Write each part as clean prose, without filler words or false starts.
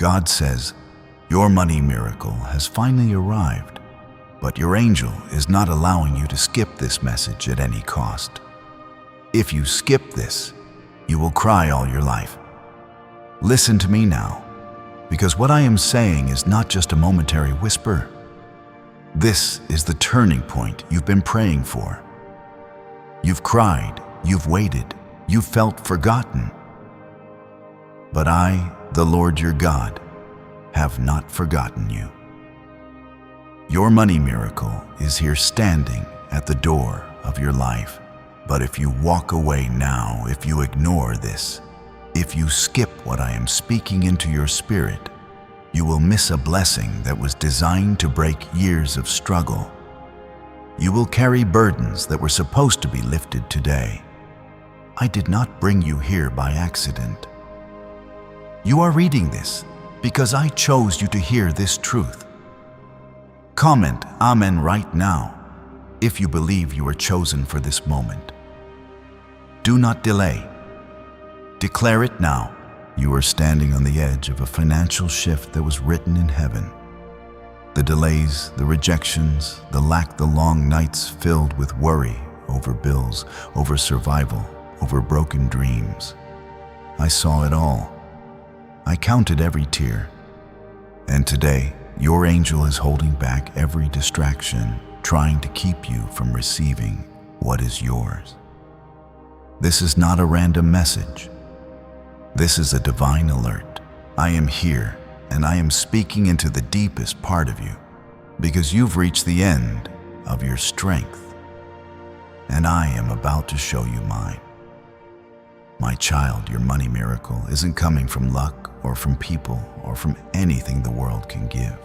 God says, your money miracle has finally arrived, but your angel is not allowing you to skip this message at any cost. If you skip this, you will cry all your life. Listen to me now, because what I am saying is not just a momentary whisper. This is the turning point you've been praying for. You've cried, you've waited, you've felt forgotten. But I, the Lord your God, have not forgotten you. Your money miracle is here standing at the door of your life. But if you walk away now, if you ignore this, if you skip what I am speaking into your spirit, you will miss a blessing that was designed to break years of struggle. You will carry burdens that were supposed to be lifted today. I did not bring you here by accident. You are reading this because I chose you to hear this truth. Comment Amen right now if you believe you are chosen for this moment. Do not delay. Declare it now. You are standing on the edge of a financial shift that was written in heaven. The delays, the rejections, the lack, the long nights filled with worry over bills, over survival, over broken dreams. I saw it all. I counted every tear. And today, your angel is holding back every distraction, trying to keep you from receiving what is yours. This is not a random message. This is a divine alert. I am here, and I am speaking into the deepest part of you, because you've reached the end of your strength, and I am about to show you mine. My child, your money miracle isn't coming from luck or from people or from anything the world can give.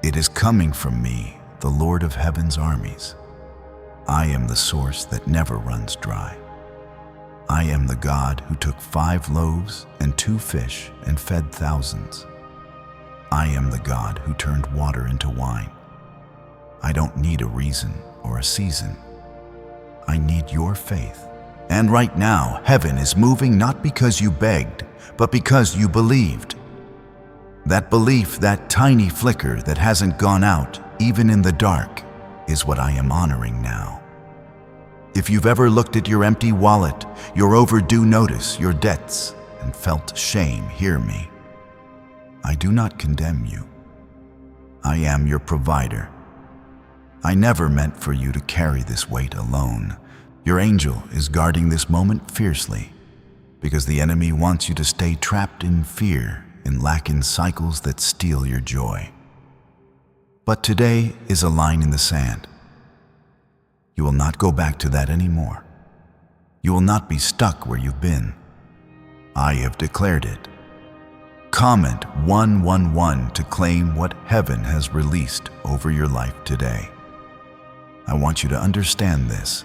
It is coming from me, the Lord of Heaven's armies. I am the source that never runs dry. I am the God who took 5 loaves and 2 fish and fed thousands. I am the God who turned water into wine. I don't need a reason or a season. I need your faith. And right now, heaven is moving not because you begged, but because you believed. That belief, that tiny flicker that hasn't gone out, even in the dark, is what I am honoring now. If you've ever looked at your empty wallet, your overdue notice, your debts, and felt shame, hear me. I do not condemn you. I am your provider. I never meant for you to carry this weight alone. Your angel is guarding this moment fiercely, because the enemy wants you to stay trapped in fear, in lack, in cycles that steal your joy. But today is a line in the sand. You will not go back to that anymore. You will not be stuck where you've been. I have declared it. Comment 111 to claim what heaven has released over your life today. I want you to understand this.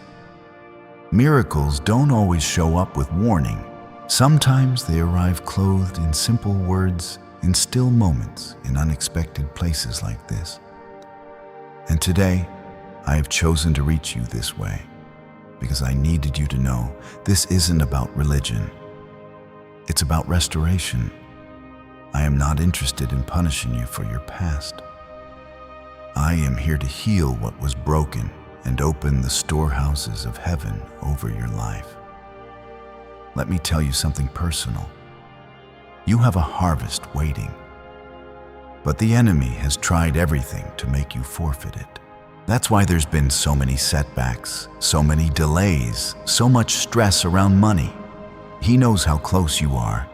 Miracles don't always show up with warning. Sometimes they arrive clothed in simple words, in still moments, in unexpected places like this. And today, I have chosen to reach you this way because I needed you to know this isn't about religion. It's about restoration. I am not interested in punishing you for your past. I am here to heal what was broken and open the storehouses of heaven over your life. Let me tell you something personal. You have a harvest waiting, but the enemy has tried everything to make you forfeit it. That's why there's been so many setbacks, so many delays, so much stress around money. He knows how close you are.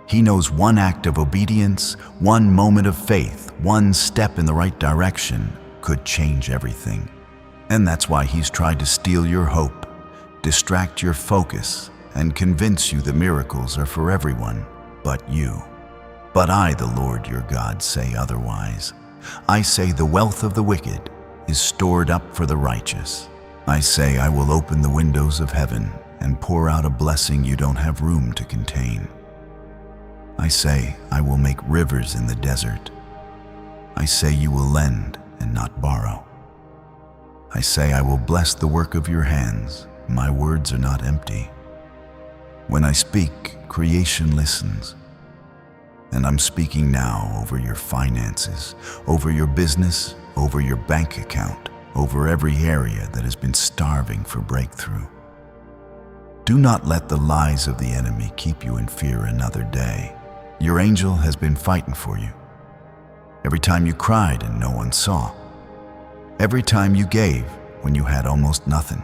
He knows one act of obedience, one moment of faith, one step in the right direction could change everything. And that's why he's tried to steal your hope, distract your focus, and convince you that miracles are for everyone but you. But I, the Lord your God, say otherwise. I say the wealth of the wicked is stored up for the righteous. I say I will open the windows of heaven and pour out a blessing you don't have room to contain. I say I will make rivers in the desert. I say you will lend and not borrow. I say I will bless the work of your hands. My words are not empty. When I speak, creation listens. And I'm speaking now over your finances, over your business, over your bank account, over every area that has been starving for breakthrough. Do not let the lies of the enemy keep you in fear another day. Your angel has been fighting for you. Every time you cried and no one saw. Every time you gave when you had almost nothing.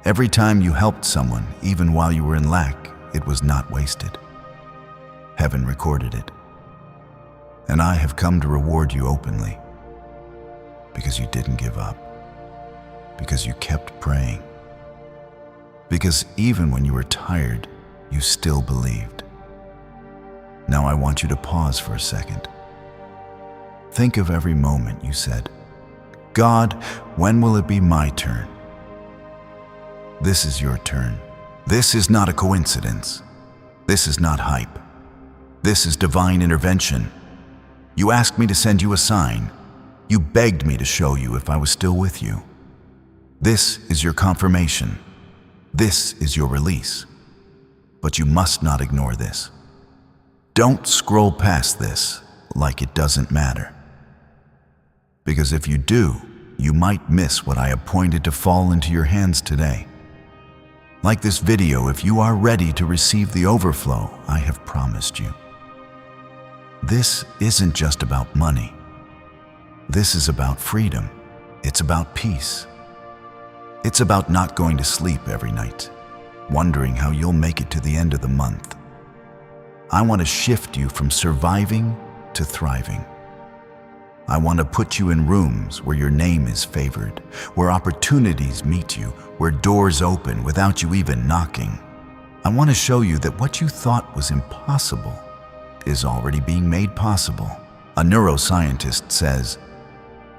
Every time you helped someone, even while you were in lack, it was not wasted. Heaven recorded it. And I have come to reward you openly because you didn't give up, because you kept praying, because even when you were tired, you still believed. Now I want you to pause for a second. Think of every moment you said, "God, when will it be my turn?" This is your turn. This is not a coincidence. This is not hype. This is divine intervention. You asked me to send you a sign. You begged me to show you if I was still with you. This is your confirmation. This is your release. But you must not ignore this. Don't scroll past this like it doesn't matter. Because if you do, you might miss what I appointed to fall into your hands today. Like this video, if you are ready to receive the overflow I have promised you. This isn't just about money. This is about freedom. It's about peace. It's about not going to sleep every night, wondering how you'll make it to the end of the month. I want to shift you from surviving to thriving. I want to put you in rooms where your name is favored, where opportunities meet you, where doors open without you even knocking. I want to show you that what you thought was impossible is already being made possible. A neuroscientist says,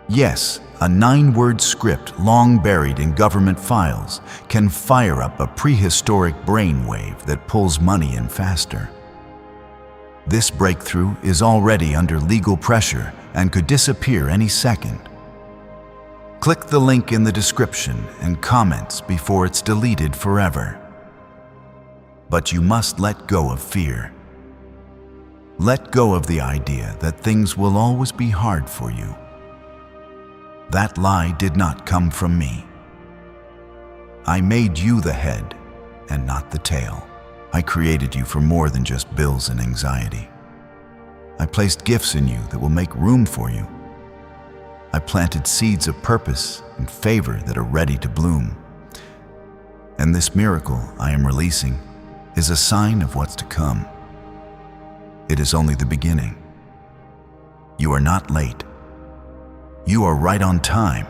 yes, a 9-word script long buried in government files can fire up a prehistoric brainwave that pulls money in faster. This breakthrough is already under legal pressure and could disappear any second. Click the link in the description and comments before it's deleted forever. But you must let go of fear. Let go of the idea that things will always be hard for you. That lie did not come from me. I made you the head and not the tail. I created you for more than just bills and anxiety. I placed gifts in you that will make room for you. I planted seeds of purpose and favor that are ready to bloom. And this miracle I am releasing is a sign of what's to come. It is only the beginning. You are not late. You are right on time.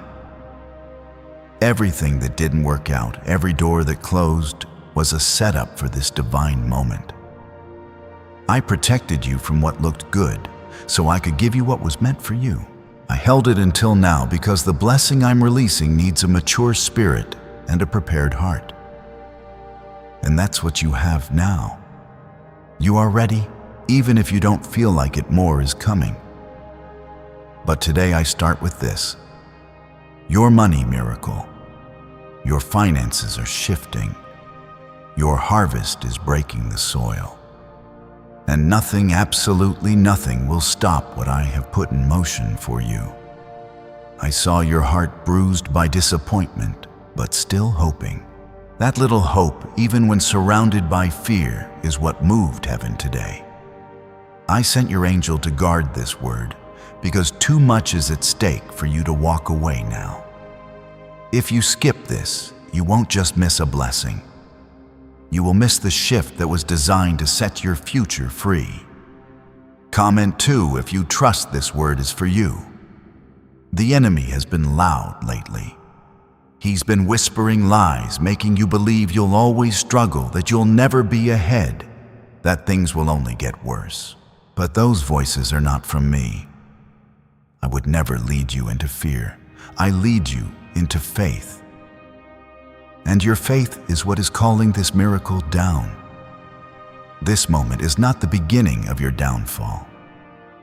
Everything that didn't work out, every door that closed, was a setup for this divine moment. I protected you from what looked good, so I could give you what was meant for you. I held it until now because the blessing I'm releasing needs a mature spirit and a prepared heart. And that's what you have now. You are ready, even if you don't feel like it. More is coming. But today I start with this. Your money miracle. Your finances are shifting. Your harvest is breaking the soil. And nothing, absolutely nothing, will stop what I have put in motion for you. I saw your heart bruised by disappointment, but still hoping. That little hope, even when surrounded by fear, is what moved heaven today. I sent your angel to guard this word, because too much is at stake for you to walk away now. If you skip this, you won't just miss a blessing. You will miss the shift that was designed to set your future free. Comment 2 if you trust this word is for you. The enemy has been loud lately. He's been whispering lies, making you believe you'll always struggle, that you'll never be ahead, that things will only get worse. But those voices are not from me. I would never lead you into fear. I lead you into faith. And your faith is what is calling this miracle down. This moment is not the beginning of your downfall.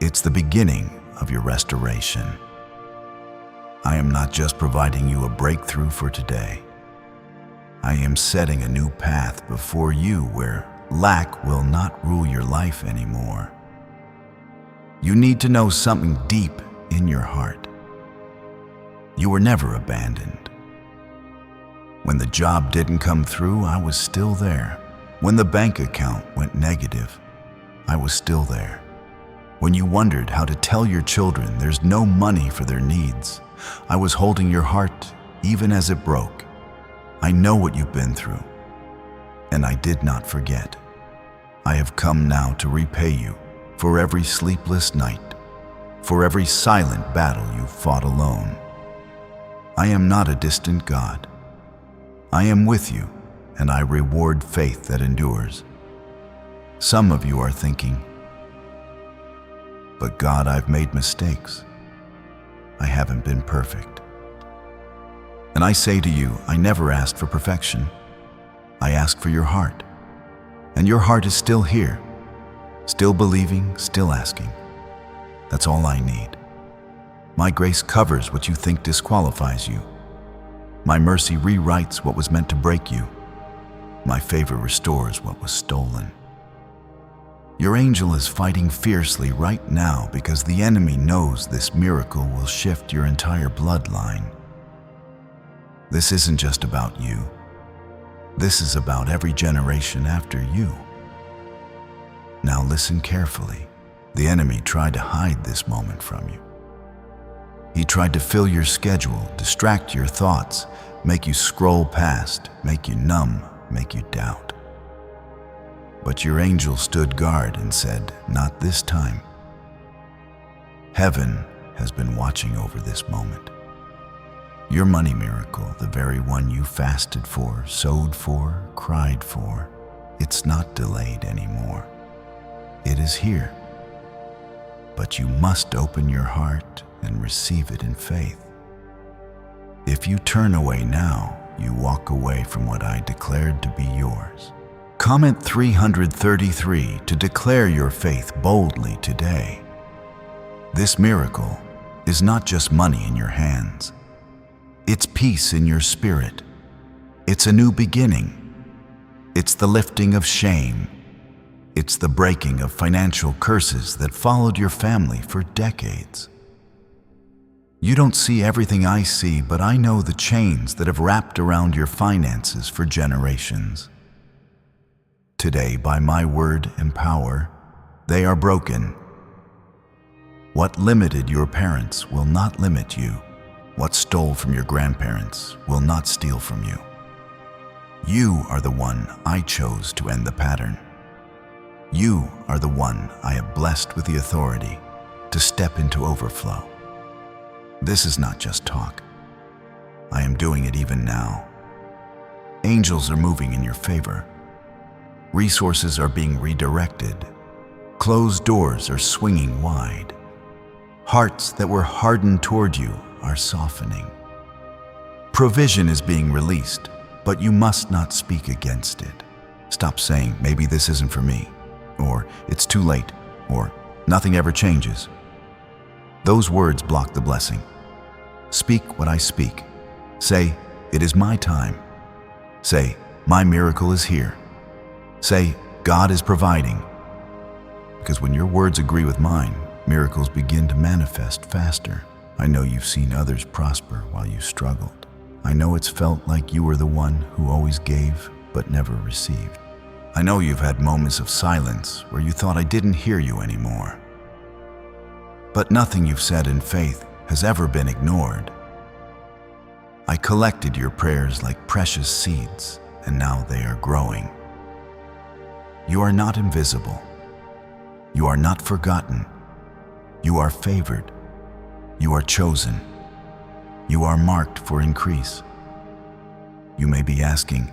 It's the beginning of your restoration. I am not just providing you a breakthrough for today. I am setting a new path before you where lack will not rule your life anymore. You need to know something deep in your heart. You were never abandoned. When the job didn't come through, I was still there. When the bank account went negative, I was still there. When you wondered how to tell your children there's no money for their needs, I was holding your heart even as it broke. I know what you've been through, and I did not forget. I have come now to repay you for every sleepless night, for every silent battle you fought alone. I am not a distant God. I am with you, and I reward faith that endures. Some of you are thinking, but God, I've made mistakes. I haven't been perfect. And I say to you, I never asked for perfection. I asked for your heart. And your heart is still here, still believing, still asking. That's all I need. My grace covers what you think disqualifies you. My mercy rewrites what was meant to break you. My favor restores what was stolen. Your angel is fighting fiercely right now because the enemy knows this miracle will shift your entire bloodline. This isn't just about you. This is about every generation after you. Now listen carefully. The enemy tried to hide this moment from you. He tried to fill your schedule, distract your thoughts, make you scroll past, make you numb, make you doubt. But your angel stood guard and said, not this time. Heaven has been watching over this moment. Your money miracle, the very one you fasted for, sowed for, cried for, it's not delayed anymore. It is here. But you must open your heart and receive it in faith. If you turn away now, you walk away from what I declared to be yours. Comment 333 to declare your faith boldly today. This miracle is not just money in your hands. It's peace in your spirit. It's a new beginning. It's the lifting of shame. It's the breaking of financial curses that followed your family for decades. You don't see everything I see, but I know the chains that have wrapped around your finances for generations. Today, by my word and power, they are broken. What limited your parents will not limit you. What stole from your grandparents will not steal from you. You are the one I chose to end the pattern. You are the one I have blessed with the authority to step into overflow. This is not just talk. I am doing it even now. Angels are moving in your favor. Resources are being redirected. Closed doors are swinging wide. Hearts that were hardened toward you are softening. Provision is being released, but you must not speak against it. Stop saying, maybe this isn't for me, or it's too late, or nothing ever changes. Those words block the blessing. Speak what I speak. Say, it is my time. Say, my miracle is here. Say, God is providing. Because when your words agree with mine, miracles begin to manifest faster. I know you've seen others prosper while you struggled. I know it's felt like you were the one who always gave but never received. I know you've had moments of silence where you thought I didn't hear you anymore. But nothing you've said in faith has ever been ignored. I collected your prayers like precious seeds, and now they are growing. You are not invisible. You are not forgotten. You are favored. You are chosen. You are marked for increase. You may be asking,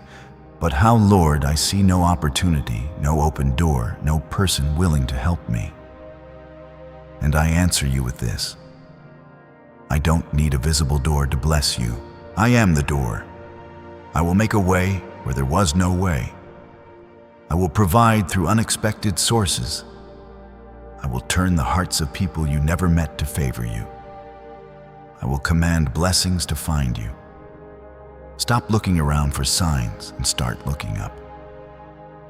but how, Lord, I see no opportunity, no open door, no person willing to help me. And I answer you with this. I don't need a visible door to bless you. I am the door. I will make a way where there was no way. I will provide through unexpected sources. I will turn the hearts of people you never met to favor you. I will command blessings to find you. Stop looking around for signs and start looking up.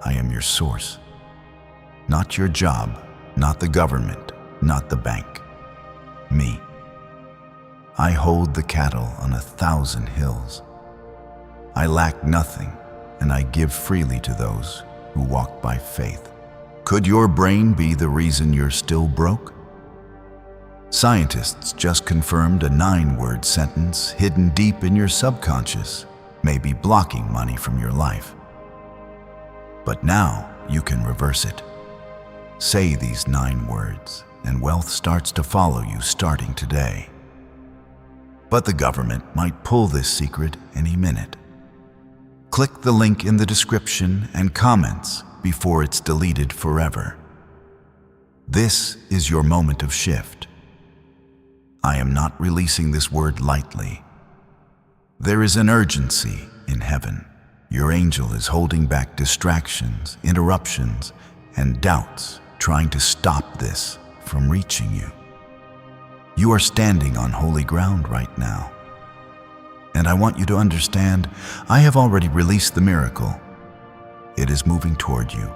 I am your source. Not your job, not the government, not the bank. Me. I hold the cattle on 1,000 hills. I lack nothing, and I give freely to those who walk by faith. Could your brain be the reason you're still broke? Scientists just confirmed a 9-word sentence hidden deep in your subconscious may be blocking money from your life. But now you can reverse it. Say these 9 words, and wealth starts to follow you starting today. But the government might pull this secret any minute. Click the link in the description and comments before it's deleted forever. This is your moment of shift. I am not releasing this word lightly. There is an urgency in heaven. Your angel is holding back distractions, interruptions, and doubts, trying to stop this from reaching you. You are standing on holy ground right now. And I want you to understand, I have already released the miracle. It is moving toward you.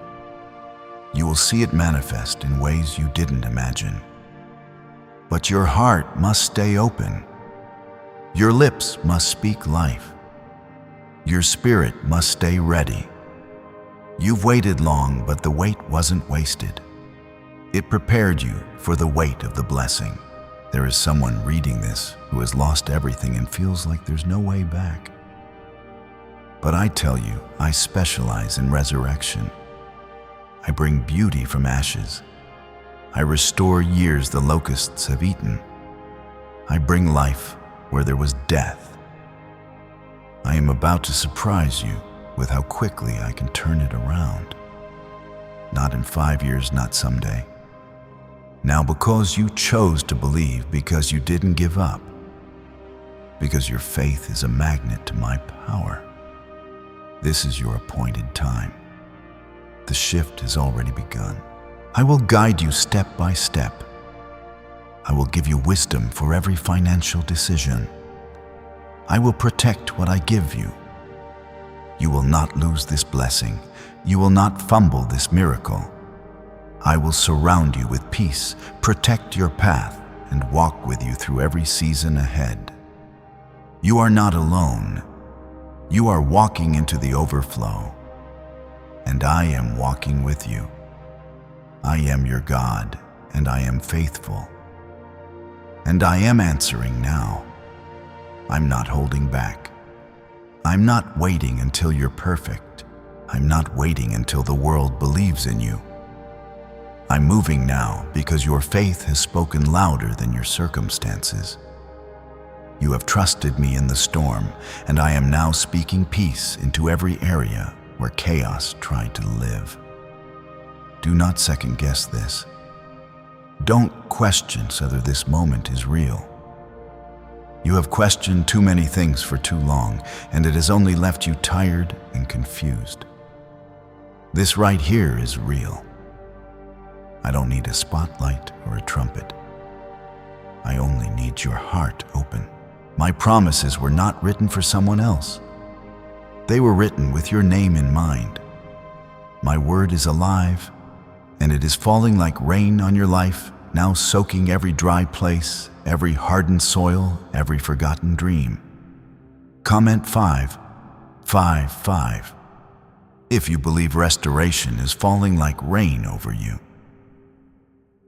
You will see it manifest in ways you didn't imagine. But your heart must stay open. Your lips must speak life. Your spirit must stay ready. You've waited long, but the wait wasn't wasted. It prepared you for the weight of the blessing. There is someone reading this who has lost everything and feels like there's no way back. But I tell you, I specialize in resurrection. I bring beauty from ashes. I restore years the locusts have eaten. I bring life where there was death. I am about to surprise you with how quickly I can turn it around. Not in 5 years, not someday. Now, because you chose to believe, because you didn't give up, because your faith is a magnet to my power, this is your appointed time. The shift has already begun. I will guide you step by step. I will give you wisdom for every financial decision. I will protect what I give you. You will not lose this blessing. You will not fumble this miracle. I will surround you with peace, protect your path, and walk with you through every season ahead. You are not alone. You are walking into the overflow, and I am walking with you. I am your God, and I am faithful. And I am answering now. I'm not holding back. I'm not waiting until you're perfect. I'm not waiting until the world believes in you. I'm moving now because your faith has spoken louder than your circumstances. You have trusted me in the storm, and I am now speaking peace into every area where chaos tried to live. Do not second-guess this. Don't question whether this moment is real. You have questioned too many things for too long, and it has only left you tired and confused. This right here is real. I don't need a spotlight or a trumpet. I only need your heart open. My promises were not written for someone else. They were written with your name in mind. My word is alive, and it is falling like rain on your life, now soaking every dry place, every hardened soil, every forgotten dream. Comment 5, 5, 5, if you believe restoration is falling like rain over you.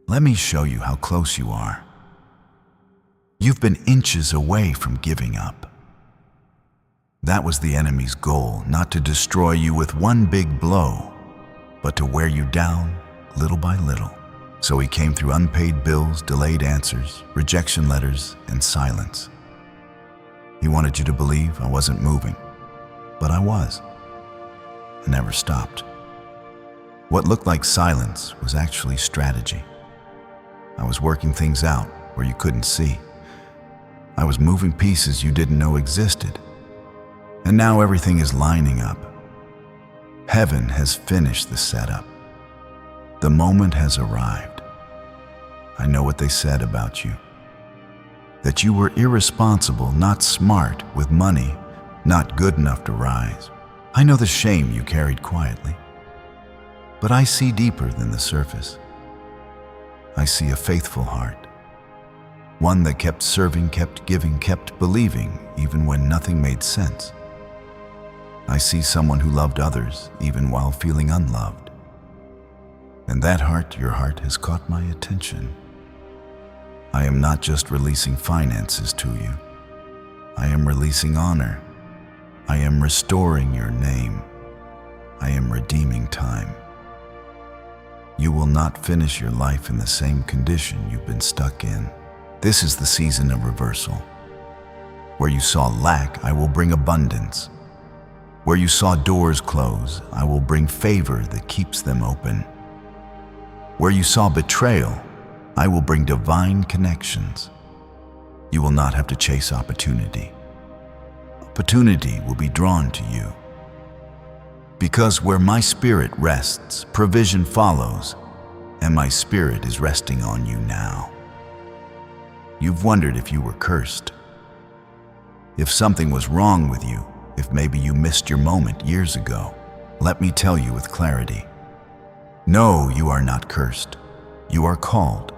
Let me show you how close you are. You've been inches away from giving up. That was the enemy's goal, not to destroy you with one big blow, but to wear you down little by little. So he came through unpaid bills, delayed answers, rejection letters, and silence. He wanted you to believe I wasn't moving, but I was. I never stopped. What looked like silence was actually strategy. I was working things out where you couldn't see. I was moving pieces you didn't know existed. And now everything is lining up. Heaven has finished the setup. The moment has arrived. I know what they said about you. That you were irresponsible, not smart with money, not good enough to rise. I know the shame you carried quietly. But I see deeper than the surface. I see a faithful heart. One that kept serving, kept giving, kept believing, even when nothing made sense. I see someone who loved others, even while feeling unloved. And that heart, your heart, has caught my attention. I am not just releasing finances to you. I am releasing honor. I am restoring your name. I am redeeming time. You will not finish your life in the same condition you've been stuck in. This is the season of reversal. Where you saw lack, I will bring abundance. Where you saw doors close, I will bring favor that keeps them open. Where you saw betrayal, I will bring divine connections. You will not have to chase opportunity. Opportunity will be drawn to you. Because where my spirit rests, provision follows, and my spirit is resting on you now. You've wondered if you were cursed, if something was wrong with you, if maybe you missed your moment years ago. Let me tell you with clarity. No, you are not cursed. You are called.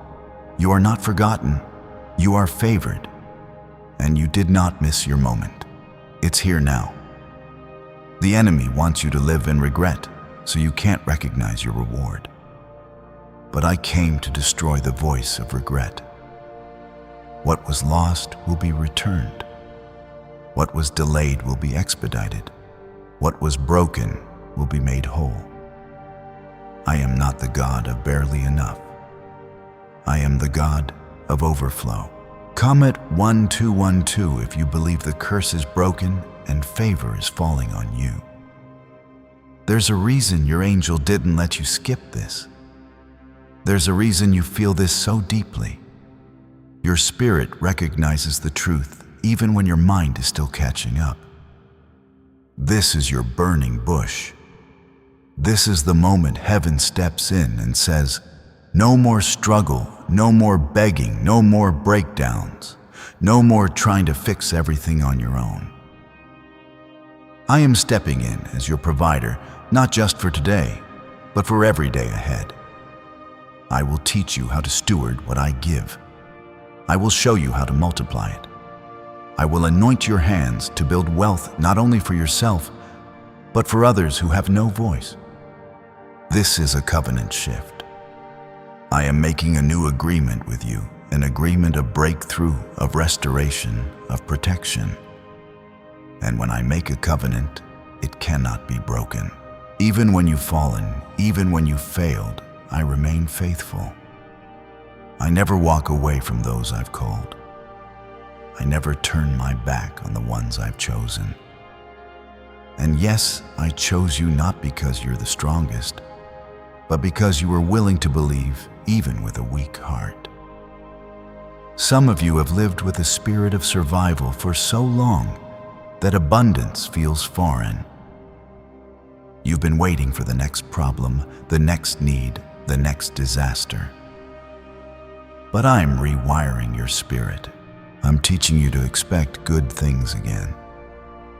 You are not forgotten. You are favored. And you did not miss your moment. It's here now. The enemy wants you to live in regret, so you can't recognize your reward. But I came to destroy the voice of regret. What was lost will be returned. What was delayed will be expedited. What was broken will be made whole. I am not the God of barely enough. I am the God of overflow. Come at 1212 if you believe the curse is broken and favor is falling on you. There's a reason your angel didn't let you skip this. There's a reason you feel this so deeply. Your spirit recognizes the truth even when your mind is still catching up. This is your burning bush. This is the moment heaven steps in and says, no more struggle, no more begging, no more breakdowns, no more trying to fix everything on your own. I am stepping in as your provider, not just for today, but for every day ahead. I will teach you how to steward what I give. I will show you how to multiply it. I will anoint your hands to build wealth not only for yourself, but for others who have no voice. This is a covenant shift. I am making a new agreement with you, an agreement of breakthrough, of restoration, of protection. And when I make a covenant, it cannot be broken. Even when you've fallen, even when you've failed, I remain faithful. I never walk away from those I've called. I never turn my back on the ones I've chosen. And yes, I chose you not because you're the strongest, but because you were willing to believe even with a weak heart. Some of you have lived with a spirit of survival for so long that abundance feels foreign. You've been waiting for the next problem, the next need, the next disaster. But I'm rewiring your spirit. I'm teaching you to expect good things again,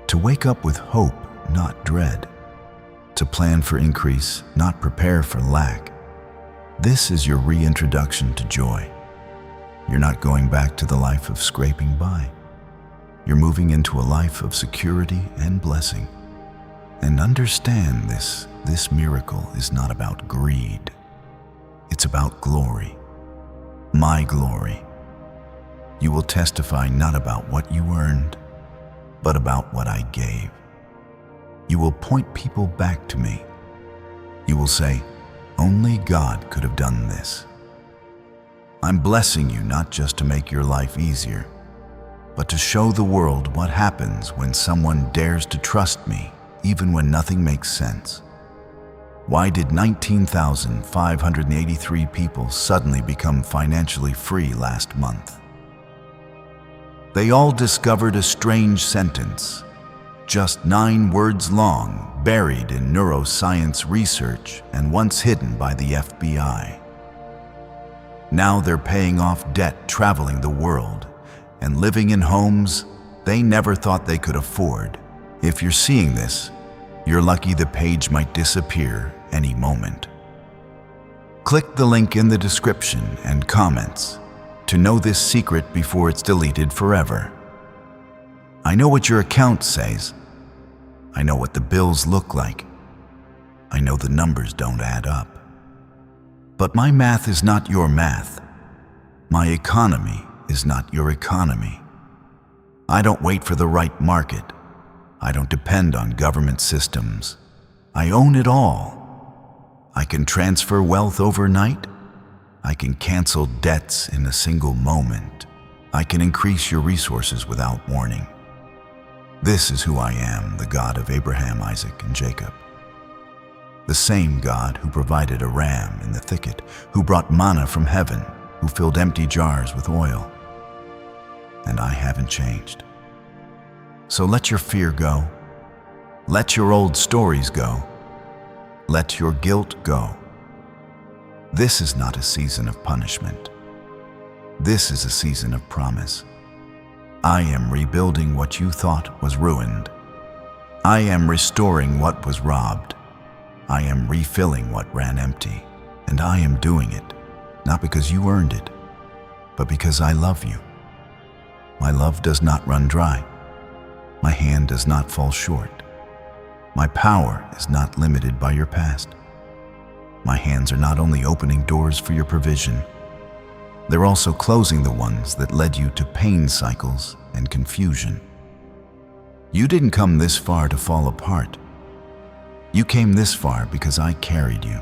to wake up with hope, not dread, to plan for increase, not prepare for lack. This is your reintroduction to joy. You're not going back to the life of scraping by. You're moving into a life of security and blessing. And understand this miracle is not about greed. It's about glory. My glory. You will testify not about what you earned, but about what I gave. You will point people back to me. You will say, only God could have done this. I'm blessing you not just to make your life easier, but to show the world what happens when someone dares to trust me, even when nothing makes sense. Why did 19,583 people suddenly become financially free last month? They all discovered a strange sentence, just 9 words long, buried in neuroscience research and once hidden by the FBI. Now they're paying off debt, traveling the world, and living in homes they never thought they could afford. If you're seeing this, you're lucky the page might disappear any moment. Click the link in the description and comments to know this secret before it's deleted forever. I know what your account says. I know what the bills look like. I know the numbers don't add up. But my math is not your math. My economy is not your economy. I don't wait for the right market. I don't depend on government systems. I own it all. I can transfer wealth overnight. I can cancel debts in a single moment. I can increase your resources without warning. This is who I am, the God of Abraham, Isaac, and Jacob. The same God who provided a ram in the thicket, who brought manna from heaven, who filled empty jars with oil. And I haven't changed. So let your fear go. Let your old stories go. Let your guilt go. This is not a season of punishment. This is a season of promise. I am rebuilding what you thought was ruined. I am restoring what was robbed. I am refilling what ran empty. And I am doing it, not because you earned it, but because I love you. My love does not run dry. My hand does not fall short. My power is not limited by your past. My hands are not only opening doors for your provision, they're also closing the ones that led you to pain cycles and confusion. You didn't come this far to fall apart. You came this far because I carried you.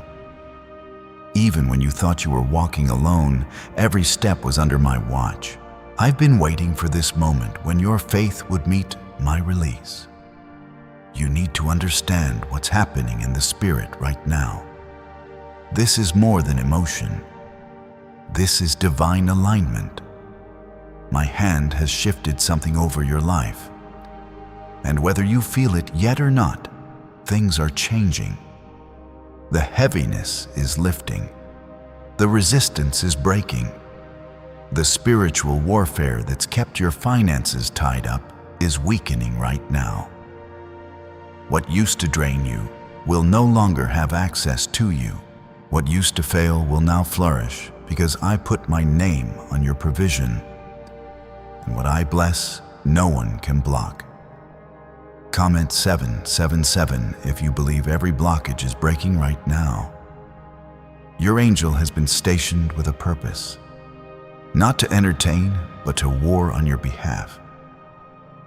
Even when you thought you were walking alone, every step was under my watch. I've been waiting for this moment when your faith would meet my release. You need to understand what's happening in the spirit right now. This is more than emotion. This is divine alignment. My hand has shifted something over your life. And whether you feel it yet or not, things are changing. The heaviness is lifting. The resistance is breaking. The spiritual warfare that's kept your finances tied up is weakening right now. What used to drain you will no longer have access to you. What used to fail will now flourish because I put my name on your provision. And what I bless, no one can block. Comment 777 if you believe every blockage is breaking right now. Your angel has been stationed with a purpose, not to entertain, but to war on your behalf.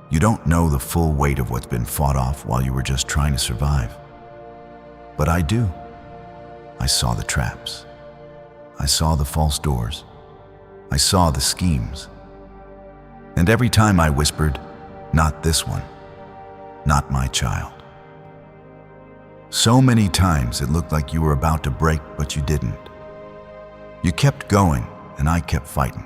You don't know the full weight of what's been fought off while you were just trying to survive. But I do. I saw the traps. I saw the false doors. I saw the schemes. And every time I whispered, "Not this one. Not my child." So many times it looked like you were about to break, but you didn't. You kept going, and I kept fighting.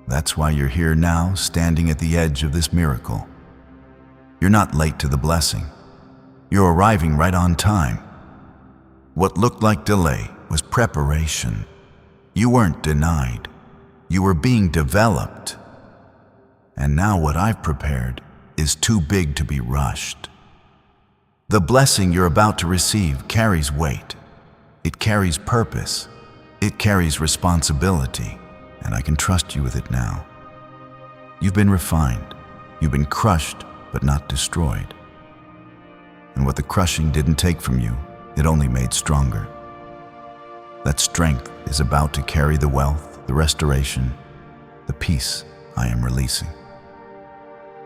That's why you're here now, standing at the edge of this miracle. You're not late to the blessing. You're arriving right on time. What looked like delay was preparation. You weren't denied. You were being developed. And now what I've prepared is too big to be rushed. The blessing you're about to receive carries weight. It carries purpose. It carries responsibility. And I can trust you with it now. You've been refined. You've been crushed, but not destroyed. And what the crushing didn't take from you, it only made stronger. That strength is about to carry the wealth, the restoration, the peace I am releasing.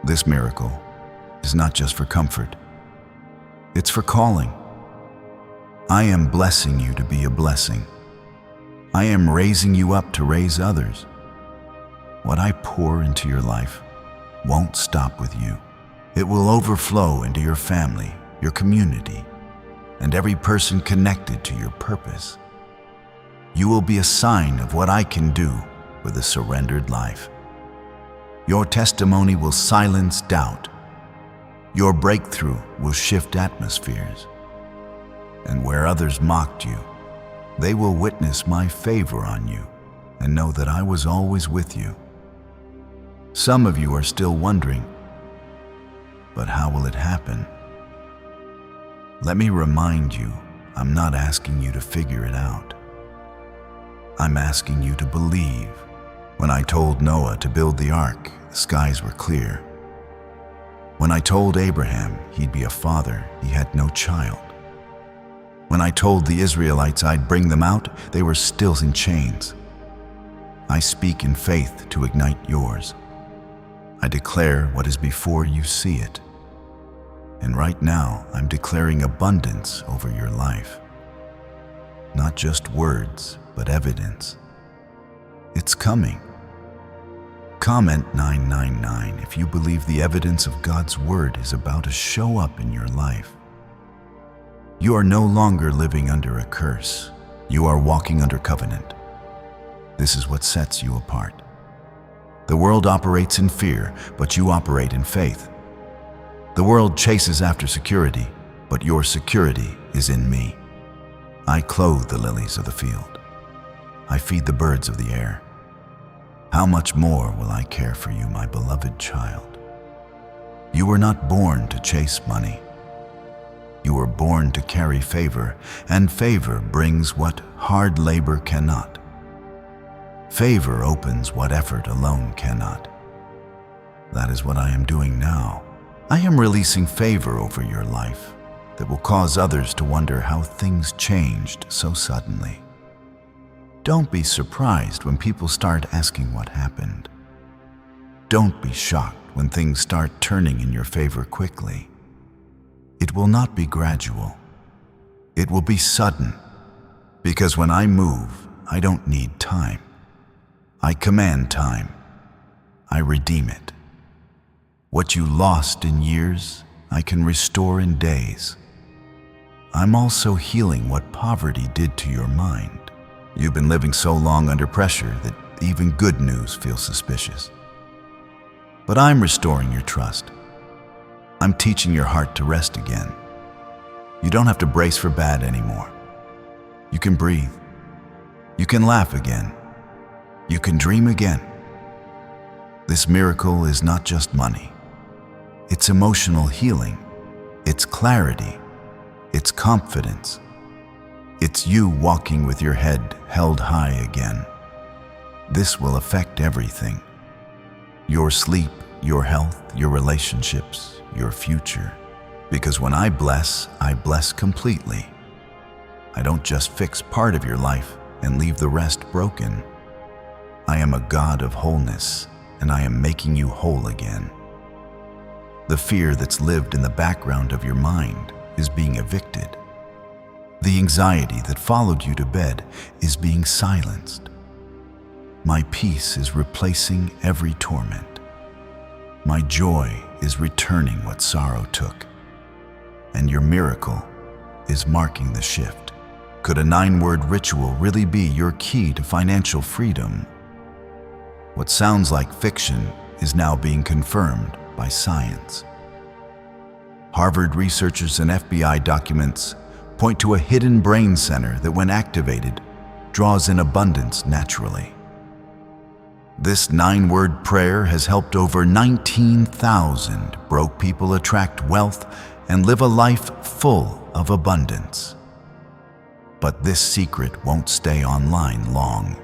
This miracle is not just for comfort. It's for calling. I am blessing you to be a blessing. I am raising you up to raise others. What I pour into your life won't stop with you. It will overflow into your family, your community, and every person connected to your purpose. You will be a sign of what I can do with a surrendered life. Your testimony will silence doubt. Your breakthrough will shift atmospheres. And where others mocked you, they will witness my favor on you and know that I was always with you. Some of you are still wondering, but how will it happen? Let me remind you, I'm not asking you to figure it out. I'm asking you to believe. When I told Noah to build the ark, the skies were clear. When I told Abraham he'd be a father, he had no child. When I told the Israelites I'd bring them out, they were still in chains. I speak in faith to ignite yours. I declare what is before you see it. And right now, I'm declaring abundance over your life. Not just words, but evidence. It's coming. Comment 999 if you believe the evidence of God's word is about to show up in your life. You are no longer living under a curse. You are walking under covenant. This is what sets you apart. The world operates in fear, but you operate in faith. The world chases after security, but your security is in me. I clothe the lilies of the field. I feed the birds of the air. How much more will I care for you, my beloved child? You were not born to chase money. You were born to carry favor, and favor brings what hard labor cannot. Favor opens what effort alone cannot. That is what I am doing now. I am releasing favor over your life that will cause others to wonder how things changed so suddenly. Don't be surprised when people start asking what happened. Don't be shocked when things start turning in your favor quickly. It will not be gradual. It will be sudden, because when I move, I don't need time. I command time. I redeem it. What you lost in years, I can restore in days. I'm also healing what poverty did to your mind. You've been living so long under pressure that even good news feels suspicious. But I'm restoring your trust. I'm teaching your heart to rest again. You don't have to brace for bad anymore. You can breathe. You can laugh again. You can dream again. This miracle is not just money. It's emotional healing. It's clarity. It's confidence. It's you walking with your head held high again. This will affect everything. Your sleep, your health, your relationships, your future. Because when I bless completely. I don't just fix part of your life and leave the rest broken. I am a God of wholeness, and I am making you whole again. The fear that's lived in the background of your mind is being evicted. The anxiety that followed you to bed is being silenced. My peace is replacing every torment. My joy is returning what sorrow took. And your miracle is marking the shift. Could a 9-word ritual really be your key to financial freedom? What sounds like fiction is now being confirmed by science. Harvard researchers and FBI documents point to a hidden brain center that, when activated, draws in abundance naturally. This 9-word prayer has helped over 19,000 broke people attract wealth and live a life full of abundance. But this secret won't stay online long.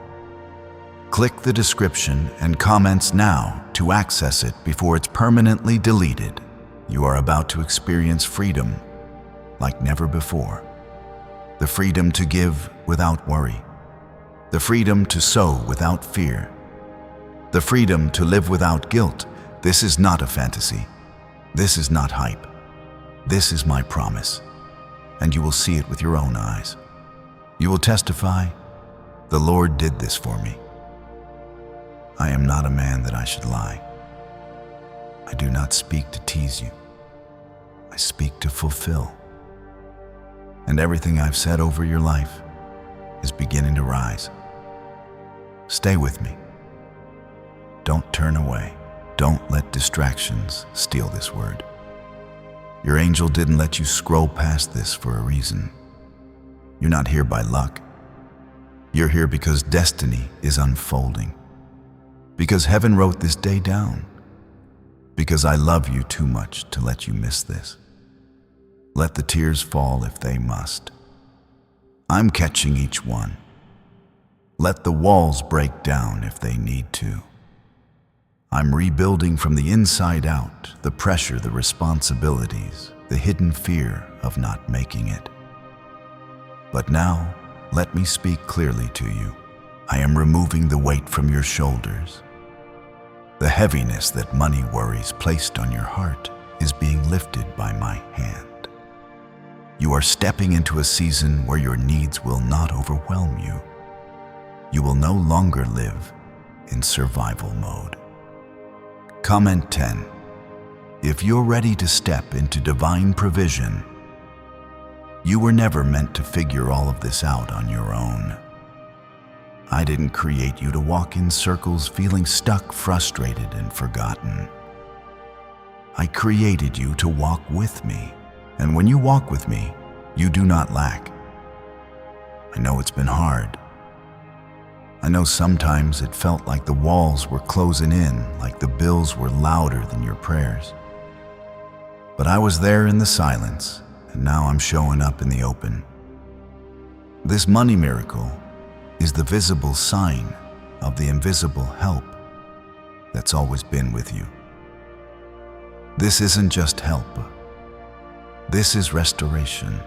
Click the description and comments now to access it before it's permanently deleted. You are about to experience freedom like never before. The freedom to give without worry. The freedom to sow without fear. The freedom to live without guilt. This is not a fantasy. This is not hype. This is my promise, and you will see it with your own eyes. You will testify, the Lord did this for me. I am not a man that I should lie. I do not speak to tease you. I speak to fulfill. And everything I've said over your life is beginning to rise. Stay with me. Don't turn away. Don't let distractions steal this word. Your angel didn't let you scroll past this for a reason. You're not here by luck. You're here because destiny is unfolding. Because heaven wrote this day down. Because I love you too much to let you miss this. Let the tears fall if they must. I'm catching each one. Let the walls break down if they need to. I'm rebuilding from the inside out the pressure, the responsibilities, the hidden fear of not making it. But now, let me speak clearly to you. I am removing the weight from your shoulders. The heaviness that money worries placed on your heart is being lifted by my hand. You are stepping into a season where your needs will not overwhelm you. You will no longer live in survival mode. Comment 10. If you're ready to step into divine provision, you were never meant to figure all of this out on your own. I didn't create you to walk in circles feeling stuck, frustrated, and forgotten. I created you to walk with me, and when you walk with me, you do not lack. I know it's been hard. I know sometimes it felt like the walls were closing in, like the bills were louder than your prayers. But I was there in the silence, and now I'm showing up in the open. This money miracle is the visible sign of the invisible help that's always been with you. This isn't just help. This is restoration.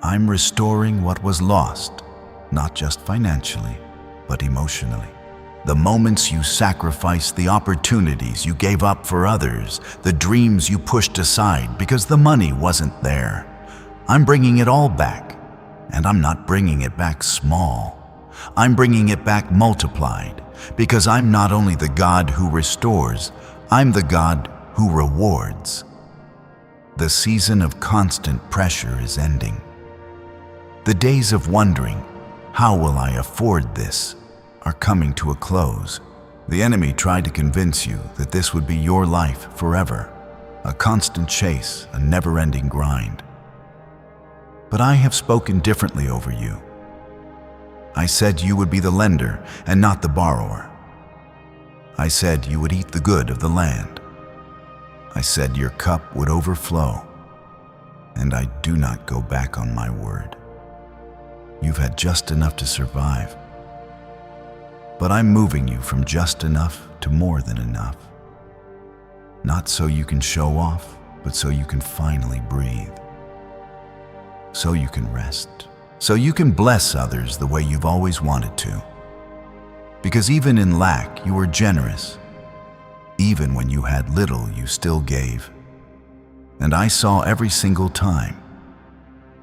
I'm restoring what was lost, not just financially, but emotionally. The moments you sacrificed, the opportunities you gave up for others, the dreams you pushed aside because the money wasn't there. I'm bringing it all back, and I'm not bringing it back small. I'm bringing it back multiplied, because I'm not only the God who restores, I'm the God who rewards. The season of constant pressure is ending. The days of wondering, how will I afford this, are coming to a close. The enemy tried to convince you that this would be your life forever, a constant chase, a never-ending grind. But I have spoken differently over you. I said you would be the lender and not the borrower. I said you would eat the good of the land. I said your cup would overflow, and I do not go back on my word. You've had just enough to survive. But I'm moving you from just enough to more than enough. Not so you can show off, but so you can finally breathe. So you can rest. So you can bless others the way you've always wanted to. Because even in lack, you were generous. Even when you had little, you still gave. And I saw every single time.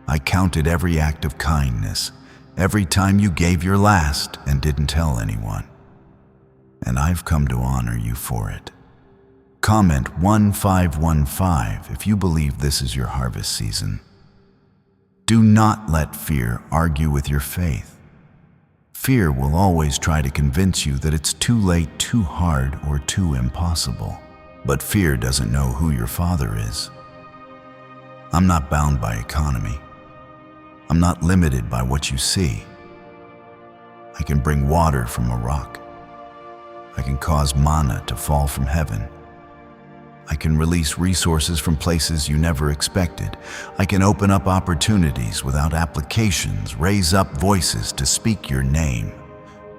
I counted every act of kindness, every time you gave your last and didn't tell anyone. And I've come to honor you for it. Comment 1515 if you believe this is your harvest season. Do not let fear argue with your faith. Fear will always try to convince you that it's too late, too hard, or too impossible. But fear doesn't know who your Father is. I'm not bound by economy. I'm not limited by what you see. I can bring water from a rock. I can cause manna to fall from heaven. I can release resources from places you never expected. I can open up opportunities without applications, raise up voices to speak your name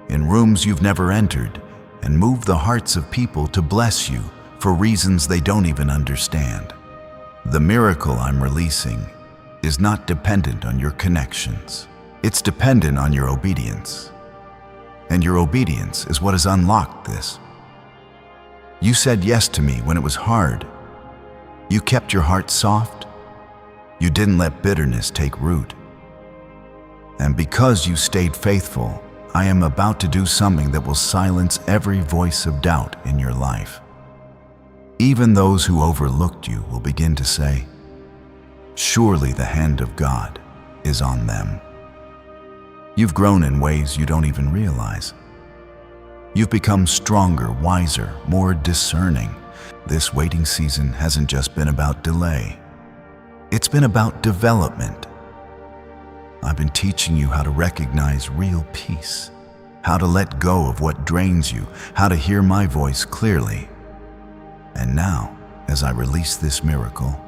in rooms you've never entered, and move the hearts of people to bless you for reasons they don't even understand. The miracle I'm releasing is not dependent on your connections. It's dependent on your obedience. And your obedience is what has unlocked this. You said yes to me when it was hard. You kept your heart soft. You didn't let bitterness take root. And because you stayed faithful, I am about to do something that will silence every voice of doubt in your life. Even those who overlooked you will begin to say, surely the hand of God is on them. You've grown in ways you don't even realize. You've become stronger, wiser, more discerning. This waiting season hasn't just been about delay. It's been about development. I've been teaching you how to recognize real peace, how to let go of what drains you, how to hear my voice clearly. And now, as I release this miracle,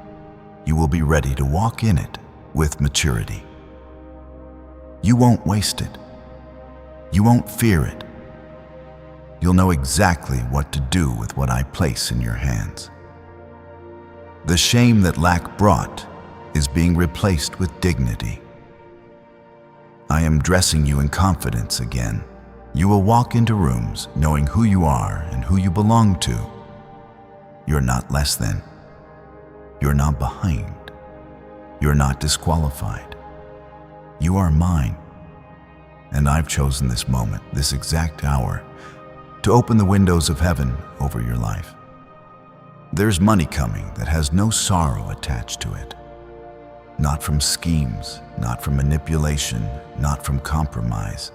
you will be ready to walk in it with maturity. You won't waste it. You won't fear it. You'll know exactly what to do with what I place in your hands. The shame that lack brought is being replaced with dignity. I am dressing you in confidence again. You will walk into rooms knowing who you are and who you belong to. You're not less than. You're not behind. You're not disqualified. You are mine. And I've chosen this moment, this exact hour, to open the windows of heaven over your life. There's money coming that has no sorrow attached to it. Not from schemes, not from manipulation, not from compromise.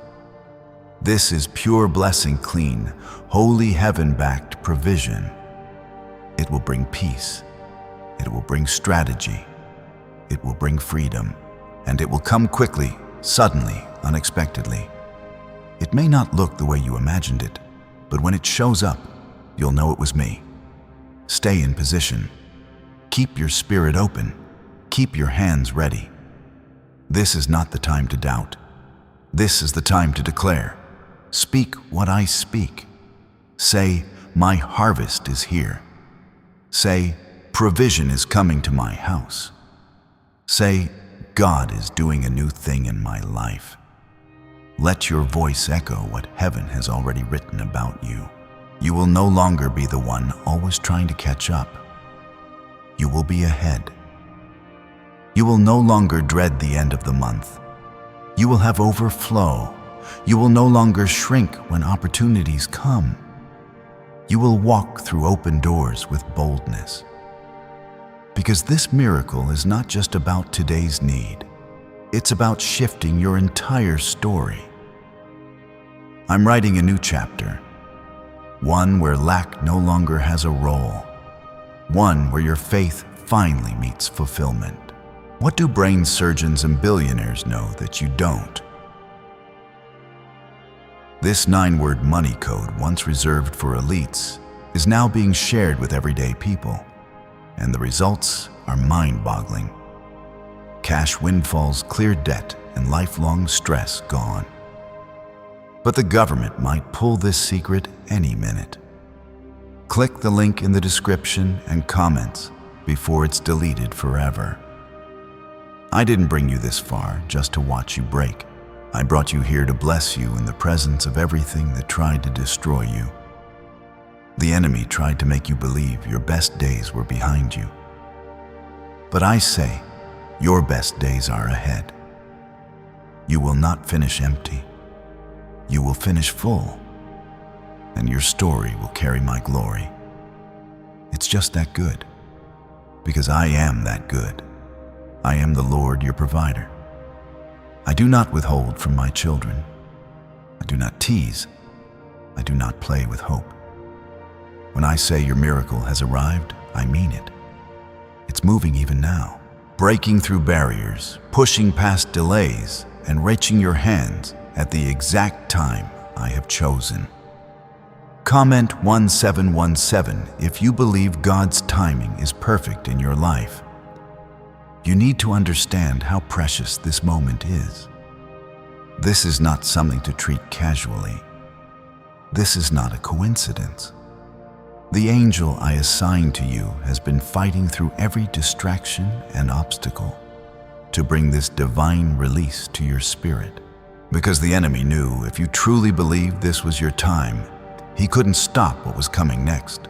This is pure blessing, clean, holy heaven-backed provision. It will bring peace. It will bring strategy. It will bring freedom. And it will come quickly, suddenly, unexpectedly. It may not look the way you imagined it, but when it shows up, you'll know it was me. Stay in position. Keep your spirit open. Keep your hands ready. This is not the time to doubt. This is the time to declare. Speak what I speak. Say, my harvest is here. Say, provision is coming to my house. Say, God is doing a new thing in my life. Let your voice echo what heaven has already written about you. You will no longer be the one always trying to catch up. You will be ahead. You will no longer dread the end of the month. You will have overflow. You will no longer shrink when opportunities come. You will walk through open doors with boldness. Because this miracle is not just about today's need. It's about shifting your entire story. I'm writing a new chapter. One where lack no longer has a role. One where your faith finally meets fulfillment. What do brain surgeons and billionaires know that you don't? This 9-word money code, once reserved for elites, is now being shared with everyday people. And the results are mind-boggling. Cash windfalls, clear debt, and lifelong stress gone. But the government might pull this secret any minute. Click the link in the description and comments before it's deleted forever. I didn't bring you this far just to watch you break. I brought you here to bless you in the presence of everything that tried to destroy you. The enemy tried to make you believe your best days were behind you. But I say, your best days are ahead. You will not finish empty. You will finish full, and your story will carry my glory. It's just that good, because I am that good. I am the Lord, your provider. I do not withhold from my children. I do not tease. I do not play with hope. When I say your miracle has arrived, I mean it. It's moving even now, breaking through barriers, pushing past delays, and reaching your hands at the exact time I have chosen. Comment 1717 if you believe God's timing is perfect in your life. You need to understand how precious this moment is. This is not something to treat casually. This is not a coincidence. The angel I assigned to you has been fighting through every distraction and obstacle to bring this divine release to your spirit. Because the enemy knew if you truly believed this was your time, he couldn't stop what was coming next.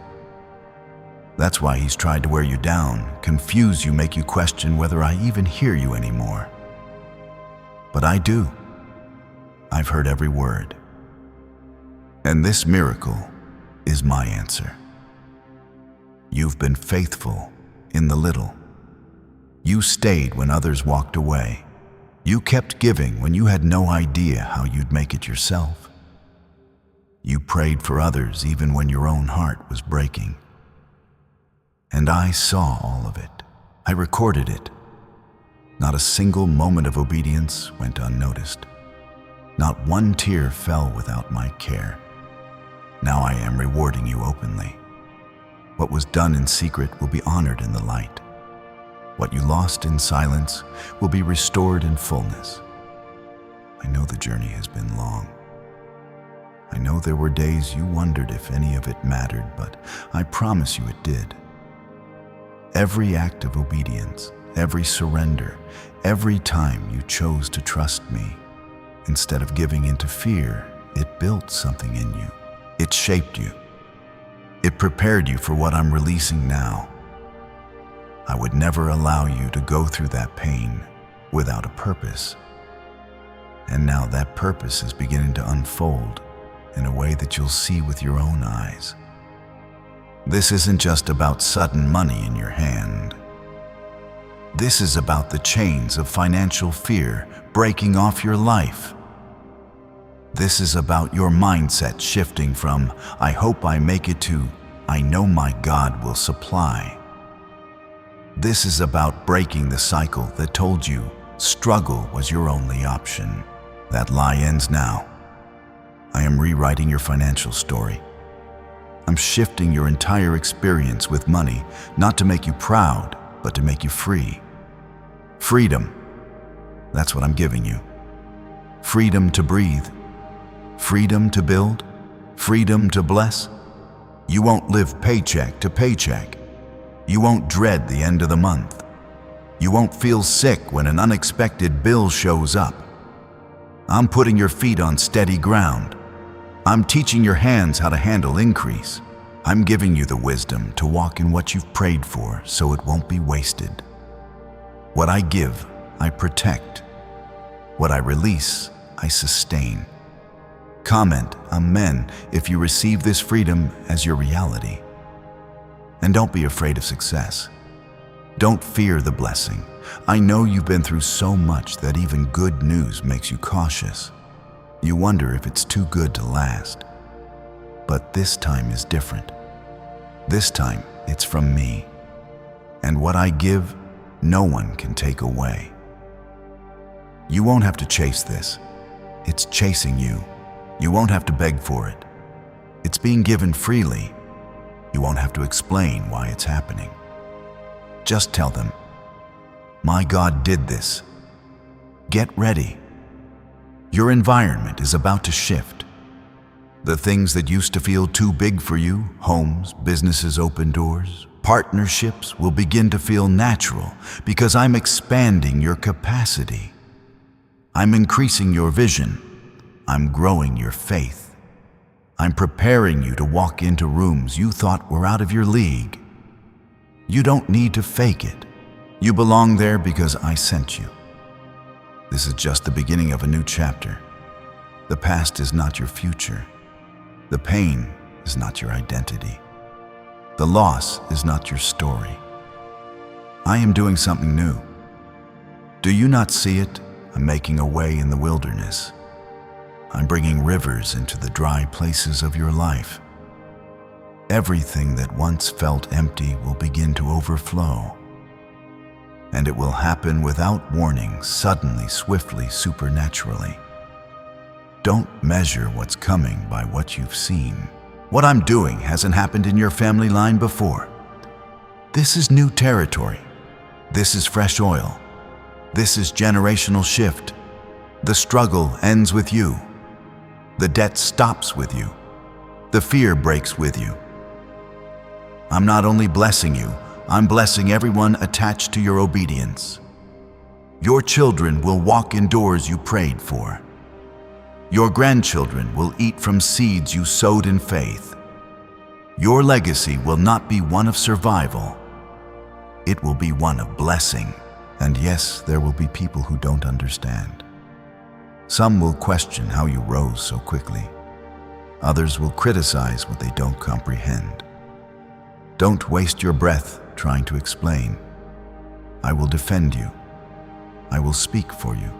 That's why he's tried to wear you down, confuse you, make you question whether I even hear you anymore. But I do. I've heard every word. And this miracle is my answer. You've been faithful in the little. You stayed when others walked away. You kept giving when you had no idea how you'd make it yourself. You prayed for others even when your own heart was breaking. And I saw all of it. I recorded it. Not a single moment of obedience went unnoticed. Not one tear fell without my care. Now I am rewarding you openly. What was done in secret will be honored in the light. What you lost in silence will be restored in fullness. I know the journey has been long. I know there were days you wondered if any of it mattered, but I promise you it did. Every act of obedience, every surrender, every time you chose to trust me, instead of giving into fear, it built something in you. It shaped you. It prepared you for what I'm releasing now. I would never allow you to go through that pain without a purpose. And now that purpose is beginning to unfold in a way that you'll see with your own eyes. This isn't just about sudden money in your hand. This is about the chains of financial fear breaking off your life. This is about your mindset shifting from, "I hope I make it," to, "I know my God will supply." This is about breaking the cycle that told you struggle was your only option. That lie ends now. I am rewriting your financial story. I'm shifting your entire experience with money, not to make you proud, but to make you free. Freedom. That's what I'm giving you. Freedom to breathe. Freedom to build. Freedom to bless. You won't live paycheck to paycheck. You won't dread the end of the month. You won't feel sick when an unexpected bill shows up. I'm putting your feet on steady ground. I'm teaching your hands how to handle increase. I'm giving you the wisdom to walk in what you've prayed for so it won't be wasted. What I give, I protect. What I release, I sustain. Comment Amen if you receive this freedom as your reality. And don't be afraid of success. Don't fear the blessing. I know you've been through so much that even good news makes you cautious. You wonder if it's too good to last. But this time is different. This time, it's from me. And what I give, no one can take away. You won't have to chase this. It's chasing you. You won't have to beg for it. It's being given freely. You won't have to explain why it's happening. Just tell them, "My God did this." Get ready. Your environment is about to shift. The things that used to feel too big for you, homes, businesses, open doors, partnerships, will begin to feel natural because I'm expanding your capacity. I'm increasing your vision. I'm growing your faith. I'm preparing you to walk into rooms you thought were out of your league. You don't need to fake it. You belong there because I sent you. This is just the beginning of a new chapter. The past is not your future. The pain is not your identity. The loss is not your story. I am doing something new. Do you not see it? I'm making a way in the wilderness. I'm bringing rivers into the dry places of your life. Everything that once felt empty will begin to overflow. And it will happen without warning, suddenly, swiftly, supernaturally. Don't measure what's coming by what you've seen. What I'm doing hasn't happened in your family line before. This is new territory. This is fresh oil. This is generational shift. The struggle ends with you. The debt stops with you. The fear breaks with you. I'm not only blessing you, I'm blessing everyone attached to your obedience. Your children will walk in doors you prayed for. Your grandchildren will eat from seeds you sowed in faith. Your legacy will not be one of survival. It will be one of blessing. And yes, there will be people who don't understand. Some will question how you rose so quickly. Others will criticize what they don't comprehend. Don't waste your breath trying to explain. I will defend you. I will speak for you.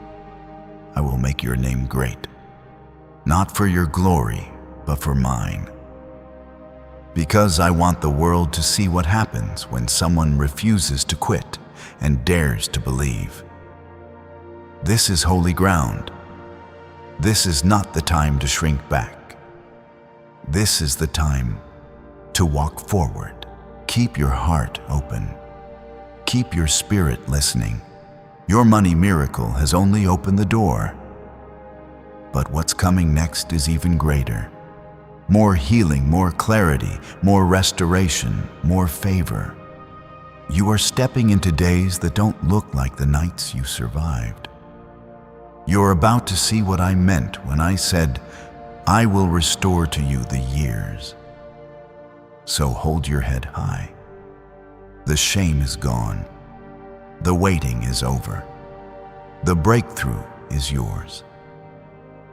I will make your name great. Not for your glory, but for mine. Because I want the world to see what happens when someone refuses to quit and dares to believe. This is holy ground. This is not the time to shrink back. This is the time to walk forward. Keep your heart open. Keep your spirit listening. Your money miracle has only opened the door. But what's coming next is even greater. More healing, more clarity, more restoration, more favor. You are stepping into days that don't look like the nights you survived. You're about to see what I meant when I said, I will restore to you the years. So hold your head high. The shame is gone. The waiting is over. The breakthrough is yours.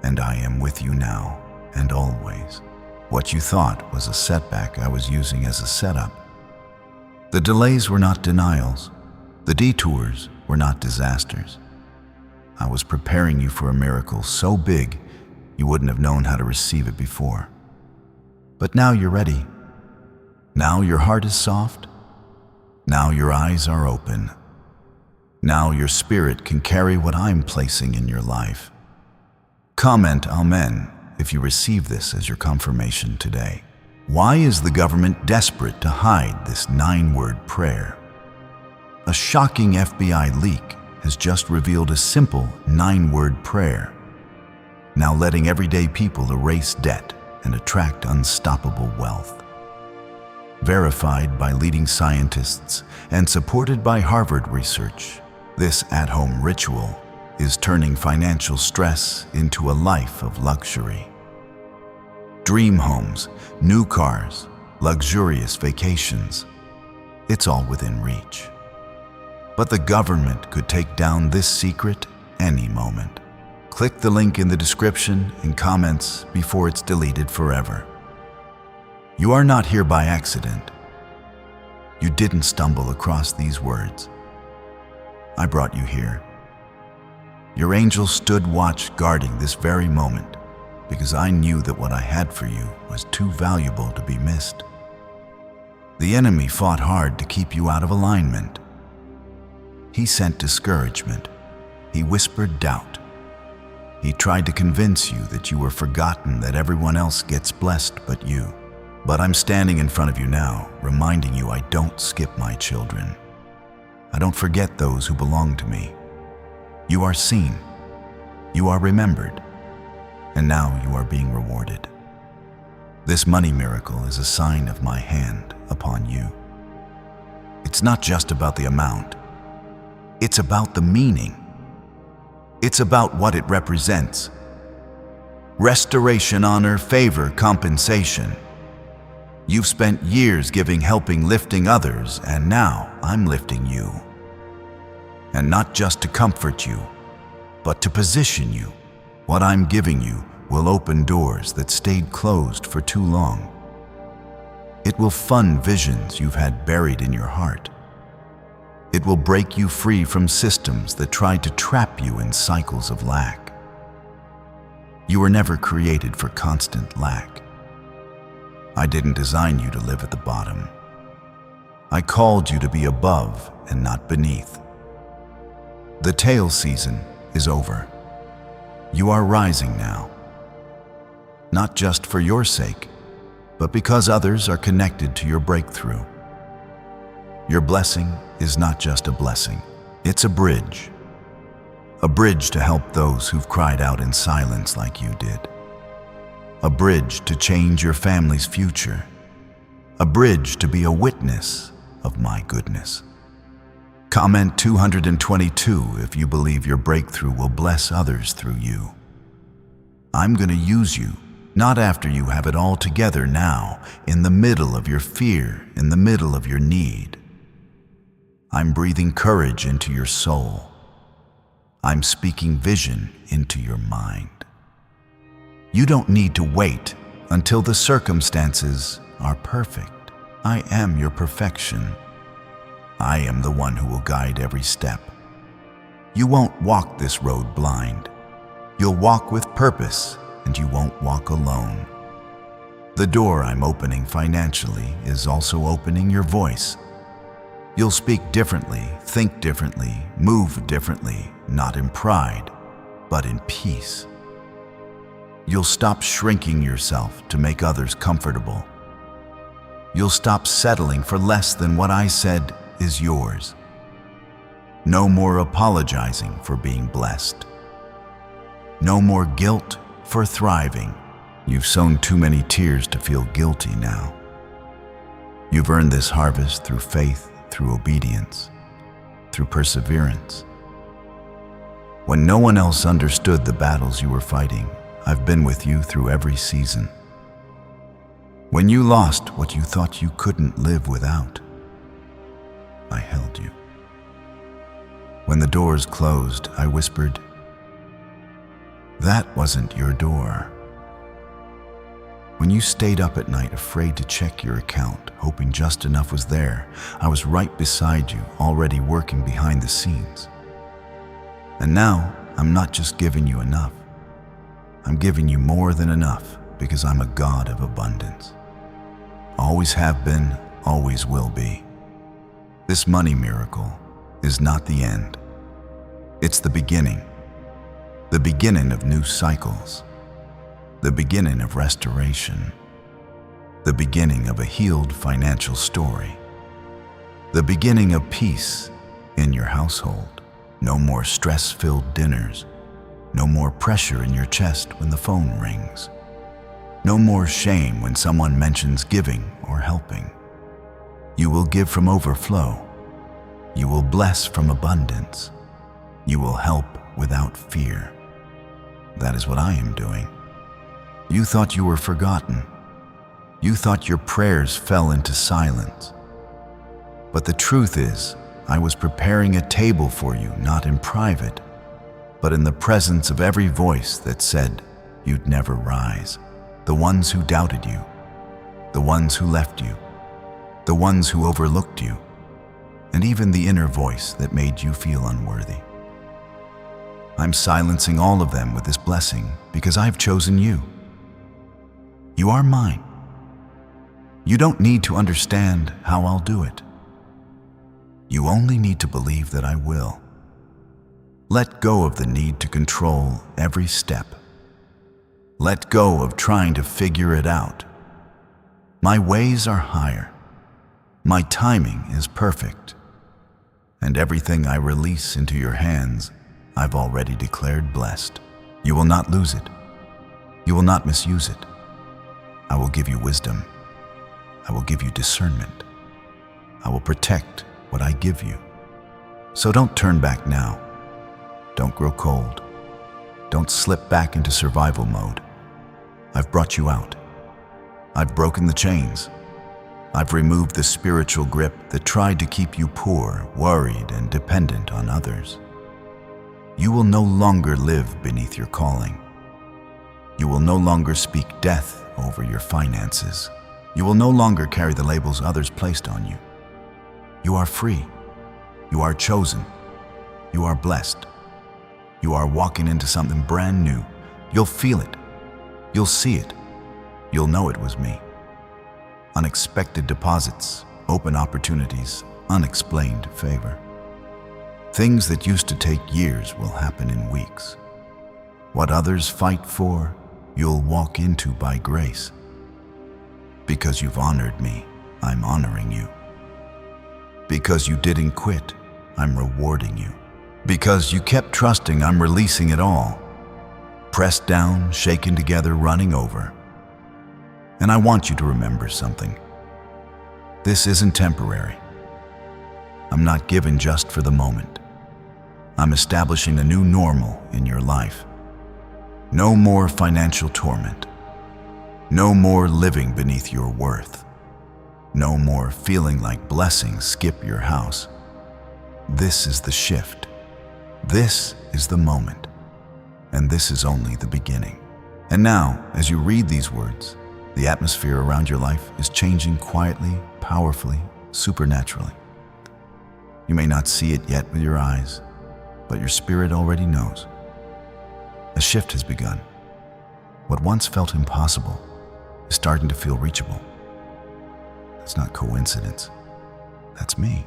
And I am with you now and always. What you thought was a setback I was using as a setup. The delays were not denials. The detours were not disasters. I was preparing you for a miracle so big you wouldn't have known how to receive it before. But now you're ready. Now your heart is soft. Now your eyes are open. Now your spirit can carry what I'm placing in your life. Comment Amen if you receive this as your confirmation today. Why is the government desperate to hide this 9-word prayer? A shocking FBI leak has just revealed a simple 9-word prayer, now letting everyday people erase debt and attract unstoppable wealth. Verified by leading scientists and supported by Harvard research, this at-home ritual is turning financial stress into a life of luxury. Dream homes, new cars, luxurious vacations, it's all within reach. But the government could take down this secret any moment. Click the link in the description and comments before it's deleted forever. You are not here by accident. You didn't stumble across these words. I brought you here. Your angel stood watch guarding this very moment because I knew that what I had for you was too valuable to be missed. The enemy fought hard to keep you out of alignment. He sent discouragement. He whispered doubt. He tried to convince you that you were forgotten, that everyone else gets blessed but you. But I'm standing in front of you now, reminding you I don't skip my children. I don't forget those who belong to me. You are seen. You are remembered. And now you are being rewarded. This money miracle is a sign of my hand upon you. It's not just about the amount. It's about the meaning. It's about what it represents. Restoration, honor, favor, compensation. You've spent years giving, helping, lifting others, and now I'm lifting you. And not just to comfort you, but to position you. What I'm giving you will open doors that stayed closed for too long. It will fund visions you've had buried in your heart. It will break you free from systems that tried to trap you in cycles of lack. You were never created for constant lack. I didn't design you to live at the bottom. I called you to be above and not beneath. The tail season is over. You are rising now. Not just for your sake, but because others are connected to your breakthrough. Your blessing is not just a blessing, it's a bridge. A bridge to help those who've cried out in silence like you did. A bridge to change your family's future. A bridge to be a witness of my goodness. Comment 222 if you believe your breakthrough will bless others through you. I'm going to use you, not after you have it all together now, in the middle of your fear, in the middle of your need. I'm breathing courage into your soul. I'm speaking vision into your mind. You don't need to wait until the circumstances are perfect. I am your perfection. I am the one who will guide every step. You won't walk this road blind. You'll walk with purpose, and you won't walk alone. The door I'm opening financially is also opening your voice. You'll speak differently, think differently, move differently, not in pride, but in peace. You'll stop shrinking yourself to make others comfortable. You'll stop settling for less than what I said is yours. No more apologizing for being blessed. No more guilt for thriving. You've sown too many tears to feel guilty now. You've earned this harvest through faith, through obedience, through perseverance. When no one else understood the battles you were fighting, I've been with you through every season. When you lost what you thought you couldn't live without, I held you. When the doors closed, I whispered, "That wasn't your door." When you stayed up at night afraid to check your account, hoping just enough was there, I was right beside you, already working behind the scenes. And now, I'm not just giving you enough. I'm giving you more than enough because I'm a God of abundance. Always have been, always will be. This money miracle is not the end. It's the beginning of new cycles, the beginning of restoration, the beginning of a healed financial story, the beginning of peace in your household. No more stress-filled dinners, no more pressure in your chest when the phone rings, no more shame when someone mentions giving or helping. You will give from overflow. You will bless from abundance. You will help without fear. That is what I am doing. You thought you were forgotten. You thought your prayers fell into silence. But the truth is, I was preparing a table for you, not in private, but in the presence of every voice that said you'd never rise. The ones who doubted you, the ones who left you, the ones who overlooked you, and even the inner voice that made you feel unworthy. I'm silencing all of them with this blessing because I've chosen you. You are mine. You don't need to understand how I'll do it. You only need to believe that I will. Let go of the need to control every step. Let go of trying to figure it out. My ways are higher. My timing is perfect. And everything I release into your hands, I've already declared blessed. You will not lose it. You will not misuse it. I will give you wisdom. I will give you discernment. I will protect what I give you. So don't turn back now. Don't grow cold. Don't slip back into survival mode. I've brought you out. I've broken the chains. I've removed the spiritual grip that tried to keep you poor, worried, and dependent on others. You will no longer live beneath your calling. You will no longer speak death over your finances. You will no longer carry the labels others placed on you. You are free. You are chosen. You are blessed. You are walking into something brand new. You'll feel it. You'll see it. You'll know it was me. Unexpected deposits, open opportunities, unexplained favor. Things that used to take years will happen in weeks. What others fight for, you'll walk into by grace. Because you've honored me, I'm honoring you. Because you didn't quit, I'm rewarding you. Because you kept trusting, I'm releasing it all. Pressed down, shaken together, running over. And I want you to remember something. This isn't temporary. I'm not given just for the moment. I'm establishing a new normal in your life. No more financial torment. No more living beneath your worth. No more feeling like blessings skip your house. This is the shift. This is the moment. And this is only the beginning. And now, as you read these words, the atmosphere around your life is changing quietly, powerfully, supernaturally. You may not see it yet with your eyes, but your spirit already knows. A shift has begun. What once felt impossible is starting to feel reachable. That's not coincidence. That's me.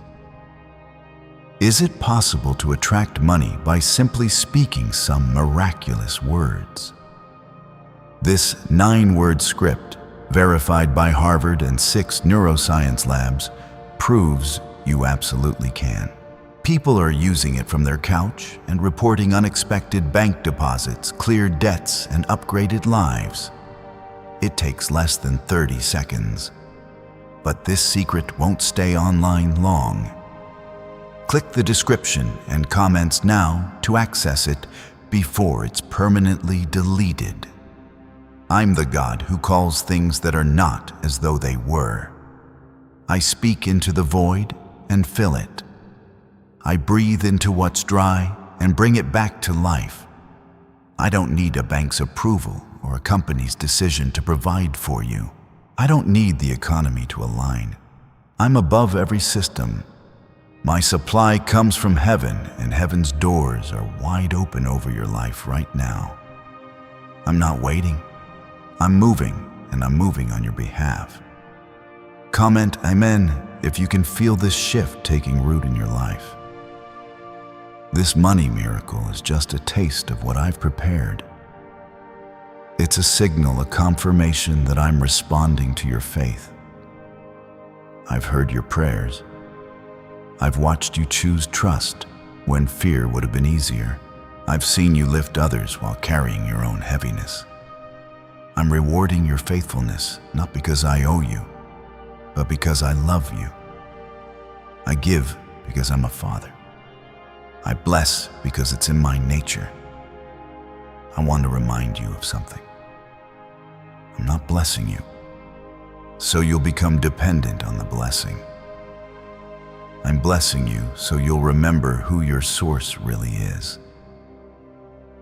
Is it possible to attract money by simply speaking some miraculous words? This 9-word script, verified by Harvard and 6 neuroscience labs, proves you absolutely can. People are using it from their couch and reporting unexpected bank deposits, cleared debts, and upgraded lives. It takes less than 30 seconds. But this secret won't stay online long. Click the description and comments now to access it before it's permanently deleted. I'm the God who calls things that are not as though they were. I speak into the void and fill it. I breathe into what's dry and bring it back to life. I don't need a bank's approval or a company's decision to provide for you. I don't need the economy to align. I'm above every system. My supply comes from heaven, and heaven's doors are wide open over your life right now. I'm not waiting. I'm moving, and I'm moving on your behalf. Comment Amen if you can feel this shift taking root in your life. This money miracle is just a taste of what I've prepared. It's a signal, a confirmation that I'm responding to your faith. I've heard your prayers. I've watched you choose trust when fear would have been easier. I've seen you lift others while carrying your own heaviness. I'm rewarding your faithfulness, not because I owe you, but because I love you. I give because I'm a father. I bless because it's in my nature. I want to remind you of something. I'm not blessing you, so you'll become dependent on the blessing. I'm blessing you so you'll remember who your source really is.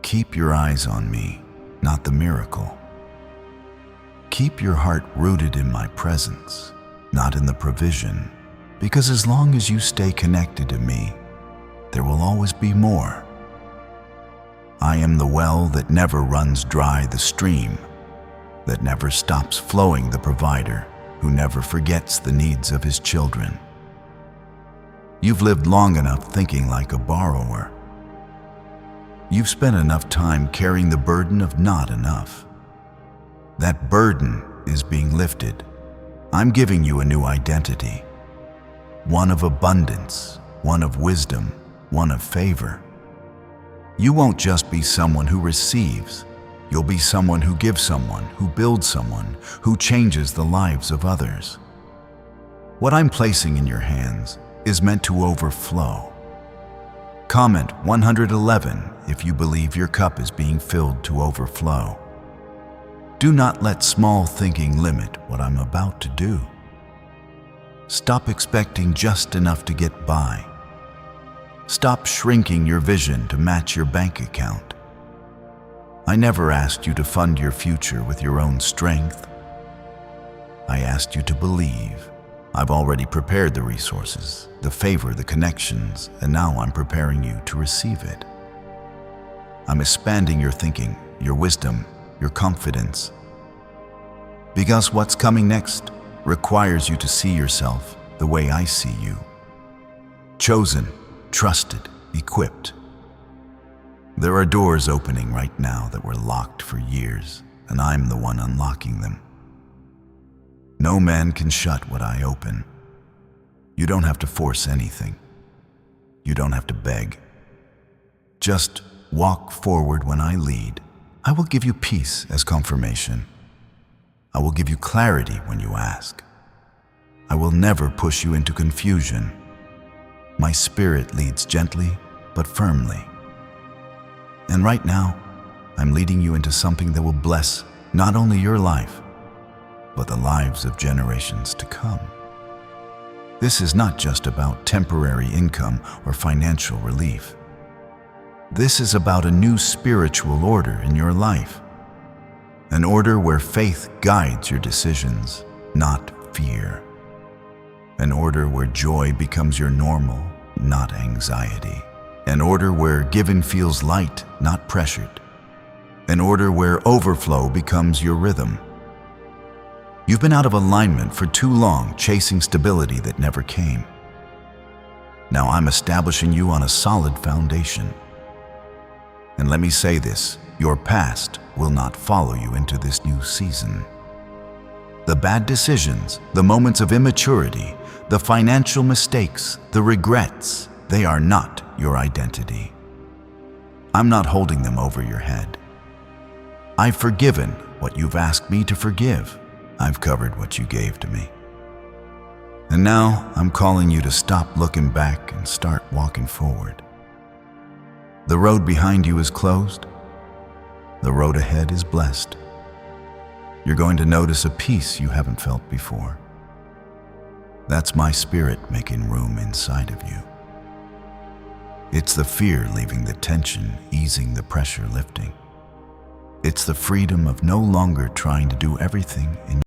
Keep your eyes on me, not the miracle. Keep your heart rooted in my presence, not in the provision, because as long as you stay connected to me, there will always be more. I am the well that never runs dry, the stream that never stops flowing, the provider who never forgets the needs of his children. You've lived long enough thinking like a borrower. You've spent enough time carrying the burden of not enough. That burden is being lifted. I'm giving you a new identity, one of abundance, one of wisdom, one of favor. You won't just be someone who receives. You'll be someone who gives someone, who builds someone, who changes the lives of others. What I'm placing in your hands is meant to overflow. Comment 111 if you believe your cup is being filled to overflow. Do not let small thinking limit what I'm about to do. Stop expecting just enough to get by. Stop shrinking your vision to match your bank account. I never asked you to fund your future with your own strength. I asked you to believe. I've already prepared the resources, the favor, the connections, and now I'm preparing you to receive it. I'm expanding your thinking, your wisdom, your confidence. Because what's coming next requires you to see yourself the way I see you. Chosen, trusted, equipped. There are doors opening right now that were locked for years, and I'm the one unlocking them. No man can shut what I open. You don't have to force anything. You don't have to beg. Just walk forward when I lead. I will give you peace as confirmation. I will give you clarity when you ask. I will never push you into confusion. My spirit leads gently but firmly. And right now, I'm leading you into something that will bless not only your life, but the lives of generations to come. This is not just about temporary income or financial relief. This is about a new spiritual order in your life. An order where faith guides your decisions, not fear. An order where joy becomes your normal, not anxiety. An order where giving feels light, not pressured. An order where overflow becomes your rhythm. You've been out of alignment for too long, chasing stability that never came. Now I'm establishing you on a solid foundation. And let me say this, your past will not follow you into this new season. The bad decisions, the moments of immaturity, the financial mistakes, the regrets, they are not your identity. I'm not holding them over your head. I've forgiven what you've asked me to forgive. I've covered what you gave to me. And now I'm calling you to stop looking back and start walking forward. The road behind you is closed. The road ahead is blessed. You're going to notice a peace you haven't felt before. That's my spirit making room inside of you. It's the fear leaving the tension, easing the pressure lifting. It's the freedom of no longer trying to do everything in